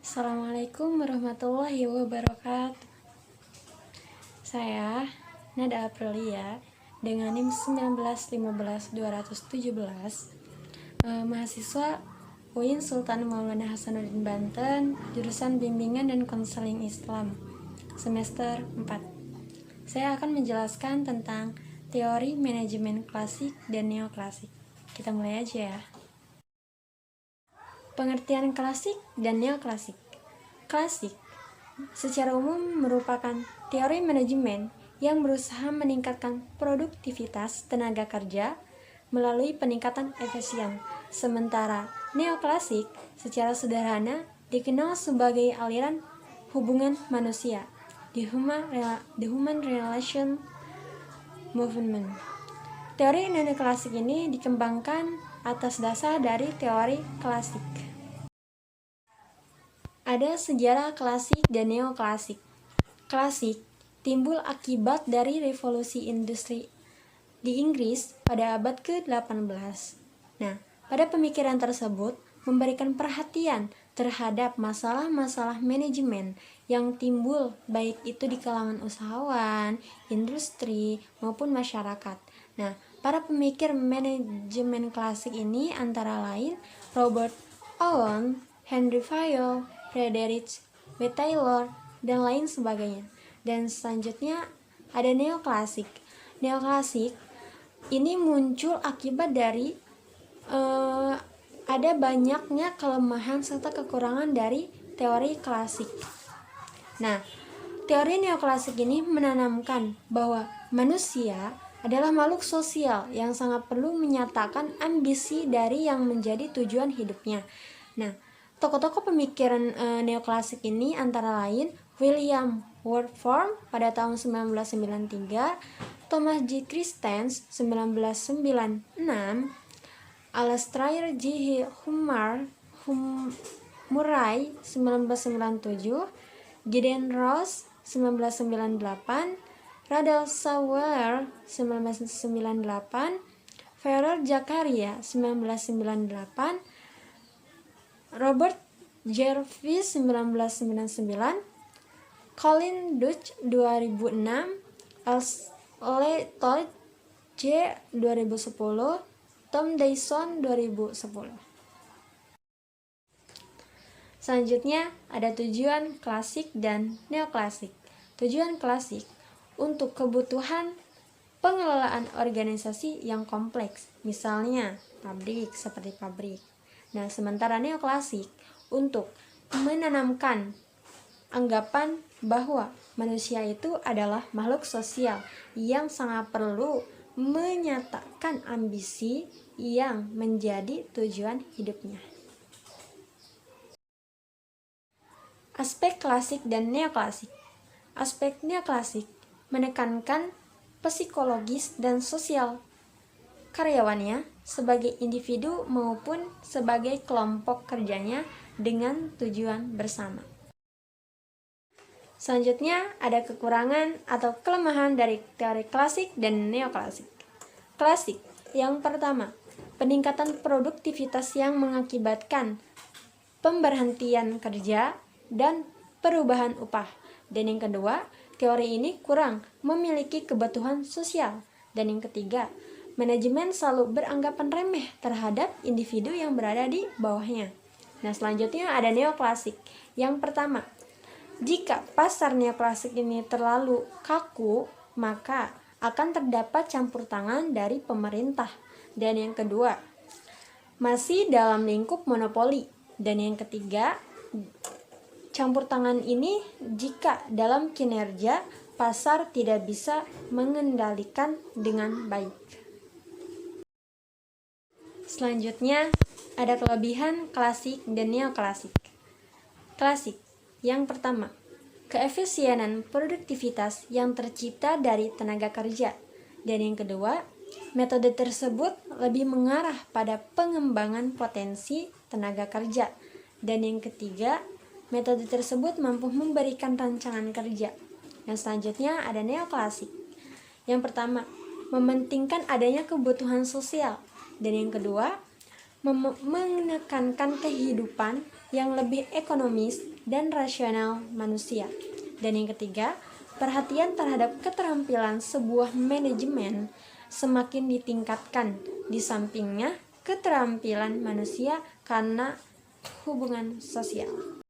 Assalamualaikum warahmatullahi wabarakatuh. Saya Nada Aprilia dengan NIM 1915217, mahasiswa UIN Sultan Maulana Hasanuddin Banten, jurusan Bimbingan dan Konseling Islam, semester 4. Saya akan menjelaskan tentang teori manajemen klasik dan neoklasik. Kita mulai aja ya. Pengertian klasik dan neoklasik. Klasik secara umum merupakan teori manajemen yang berusaha meningkatkan produktivitas tenaga kerja melalui peningkatan efisien. Sementara neoklasik secara sederhana dikenal sebagai aliran hubungan manusia, the human relation movement. Teori neoklasik ini dikembangkan atas dasar dari teori klasik. Ada sejarah klasik dan neoklasik. Klasik timbul akibat dari revolusi industri di Inggris pada abad ke-18. Nah, pada pemikiran tersebut memberikan perhatian terhadap masalah-masalah manajemen yang timbul baik itu di kalangan usahawan, industri, maupun masyarakat. Nah, para pemikir manajemen klasik ini antara lain Robert Owen, Henry Fayol, Frederick W. Taylor, dan lain sebagainya. Dan selanjutnya ada neoklasik. Neoklasik ini muncul akibat dari ada banyaknya kelemahan serta kekurangan dari teori klasik. Nah, teori neoklasik ini menanamkan bahwa manusia adalah makhluk sosial yang sangat perlu menyatakan ambisi dari yang menjadi tujuan hidupnya. Nah, tokoh-tokoh pemikiran neoklasik ini antara lain William Wordsworth pada tahun 1993, Thomas G. Christensen 1996, Alasdair J. Murray 1997, Gideon Ross 1998, Randall Sawyer 1998, Farrell Zakaria 1998, Robert Jervis 1999, Colin Dutch 2006, L. Todd J 2010, Tom Dyson 2010. Selanjutnya ada tujuan klasik dan neoklasik. Tujuan klasik untuk kebutuhan pengelolaan organisasi yang kompleks, misalnya pabrik seperti pabrik. Nah, sementara neoklasik untuk menanamkan anggapan bahwa manusia itu adalah makhluk sosial yang sangat perlu menyatakan ambisi yang menjadi tujuan hidupnya. Aspek klasik dan neoklasik. Aspek neoklasik menekankan psikologis dan sosial karyawannya sebagai individu maupun sebagai kelompok kerjanya dengan tujuan bersama. Selanjutnya ada kekurangan atau kelemahan dari teori klasik dan neoklasik. Klasik, yang pertama, peningkatan produktivitas yang mengakibatkan pemberhentian kerja dan perubahan upah. Dan yang kedua, teori ini kurang memiliki kebutuhan sosial. Dan yang ketiga, manajemen selalu beranggapan remeh terhadap individu yang berada di bawahnya. Nah, selanjutnya ada neoklasik. Yang pertama, jika pasar neoklasik ini terlalu kaku, maka akan terdapat campur tangan dari pemerintah. Dan yang kedua, masih dalam lingkup monopoli. Dan yang ketiga, campur tangan ini jika dalam kinerja pasar tidak bisa mengendalikan dengan baik. Selanjutnya, ada kelebihan klasik dan neoklasik. Klasik, yang pertama, keefisienan produktivitas yang tercipta dari tenaga kerja. Dan yang kedua, metode tersebut lebih mengarah pada pengembangan potensi tenaga kerja. Dan yang ketiga, metode tersebut mampu memberikan rancangan kerja. Dan selanjutnya ada neoklasik. Yang pertama, mementingkan adanya kebutuhan sosial. Dan yang kedua, menekankan kehidupan yang lebih ekonomis dan rasional manusia. Dan yang ketiga, perhatian terhadap keterampilan sebuah manajemen semakin ditingkatkan. Di sampingnya, keterampilan manusia karena hubungan sosial.